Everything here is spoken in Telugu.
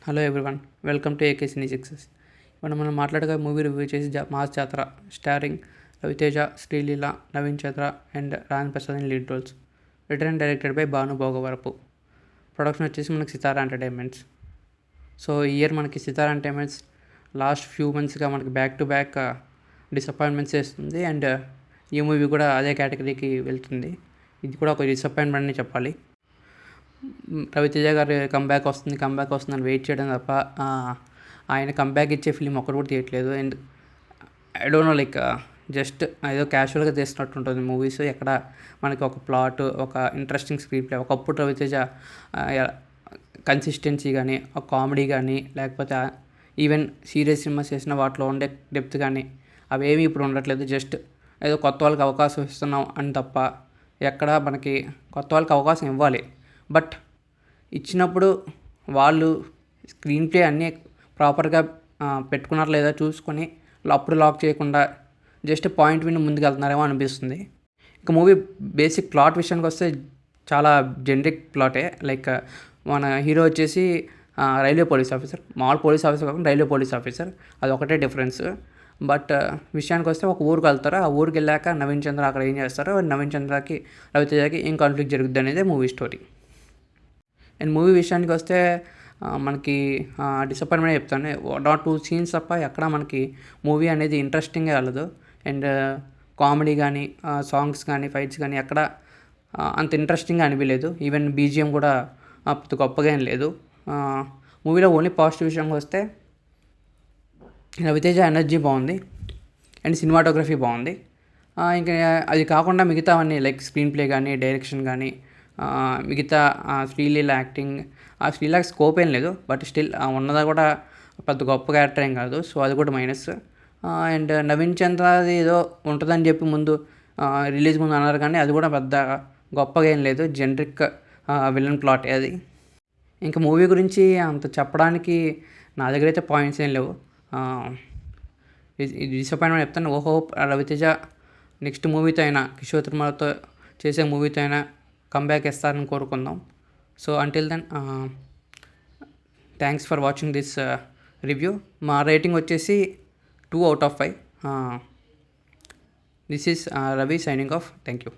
Hello everyone, welcome to AK cine success. ఇప్పుడు మనం మాట్లాడగా మూవీ రివ్యూ చేసి mass Jathara starring Ravi Teja, Sreeleela, Naveen Chandra and Rajan Prasad in lead roles. Written and directed by Bhanu Bhogavarapu. Production వచ్చేసి మనకి సితారా ఎంటర్టైన్మెంట్స్. సో ఈ ఇయర్ మనకి సితారా ఎంటర్టైన్మెంట్స్ లాస్ట్ ఫ్యూ మంత్స్గా మనకి బ్యాక్ టు బ్యాక్ డిసప్పాయింట్మెంట్స్ చేస్తుంది. అండ్ ఈ మూవీ కూడా అదే కేటగిరీకి వెళ్తుంది. ఇది కూడా ఒక డిసప్పాయింట్మెంట్ అని చెప్పాలి. రవితేజ గారి కంబ్యాక్ వస్తుందని వెయిట్ చేయడం తప్ప ఆయన కంబ్యాక్ ఇచ్చే ఫిలిం ఒక్కటి కూడా తీయట్లేదు. And I don't know, like just ఏదో క్యాజువల్గా తీసినట్టు ఉంటుంది మూవీస్. ఎక్కడ మనకి ఒక ప్లాట్, ఒక ఇంట్రెస్టింగ్ స్క్రీన్ ప్లే, ఒకప్పుడు రవితేజ కన్సిస్టెన్సీ కానీ, ఒక కామెడీ కానీ, లేకపోతే ఈవెన్ సీరియస్ సినిమాస్ చేసిన వాటిలో ఉండే డెప్త్ కానీ అవేమీ ఇప్పుడు ఉండట్లేదు. జస్ట్ ఏదో కొత్త వాళ్ళకి అవకాశం ఇస్తున్నాం అని తప్ప ఎక్కడ మనకి కొత్త వాళ్ళకి అవకాశం ఇవ్వాలి, బట్ ఇచ్చినప్పుడు వాళ్ళు స్క్రీన్ ప్లే అన్నీ ప్రాపర్గా పెట్టుకున్నారు లేదా చూసుకొని అప్పుడు లాక్ చేయకుండా జస్ట్ పాయింట్ విని ముందుకు వెళ్తున్నారేమో అనిపిస్తుంది. ఇక మూవీ బేసిక్ ప్లాట్ విషయానికి వస్తే చాలా జనరిక్ ప్లాటే. లైక్ మన హీరో వచ్చేసి రైల్వే పోలీస్ ఆఫీసర్, మామూలు పోలీస్ ఆఫీసర్ కాకుండా రైల్వే పోలీస్ ఆఫీసర్, అది ఒకటే డిఫరెన్స్. బట్ విషయానికి వస్తే ఒక ఊరికి వెళ్తారు. ఆ ఊరికి వెళ్ళాక నవీన్ చంద్ర అక్కడ ఏం చేస్తారో, నవీన్ చంద్రకి రవితేజకి ఏం కాన్ఫ్లిక్ట్ జరుగుద్ది అనేది మూవీ స్టోరీ. అండ్ మూవీ విషయానికి వస్తే మనకి డిసప్పాయింట్మెంట్ చెప్తాను. 1 or 2 సీన్స్ తప్ప ఎక్కడ మనకి మూవీ అనేది ఇంట్రెస్టింగ్గా వెళ్ళదు. అండ్ కామెడీ కానీ, సాంగ్స్ కానీ, ఫైట్స్ కానీ ఎక్కడ అంత ఇంట్రెస్టింగ్గా అనిపించలేదు. ఈవెన్ బీజిఎం కూడా అంత గొప్పగా ఏం లేదు. మూవీలో ఓన్లీ పాజిటివ్ విషయంగా వస్తే రవితేజ ఎనర్జీ బాగుంది అండ్ సినిమాటోగ్రఫీ బాగుంది. ఇంకా అది కాకుండా మిగతావన్నీ లైక్ స్క్రీన్ ప్లే కానీ, డైరెక్షన్ కానీ, మిగతా శ్రీలీల యాక్టింగ్, ఆ శ్రీలీలకి స్కోప్ ఏం లేదు, బట్ స్టిల్ ఉన్నదా కూడా పెద్ద గొప్ప క్యారెక్టర్ ఏం కాదు. సో అది కూడా మైనస్. అండ్ నవీన్ చంద్రది ఏదో ఉంటుందని చెప్పి ముందు రిలీజ్ ముందు అన్నారు, కానీ అది కూడా పెద్ద గొప్పగా ఏం లేదు. జనరిక్ విలన్ ప్లాట్ అది. ఇంకా మూవీ గురించి అంత చెప్పడానికి నా దగ్గర అయితే పాయింట్స్ ఏం లేవు. ఇది డిసప్పాయింట్మెంట్ చెప్తాను. ఓ హోప్ రవితేజ నెక్స్ట్ మూవీతో అయినా, కిషోర్ తిరుమలతో చేసే మూవీతో అయినా కంబ్యాక్ ఇస్తారని కోరుకుందాం. So until then, thanks for watching this review. మా రేటింగ్ వచ్చేసి 2 out of 5. This is Ravi signing off. Thank you.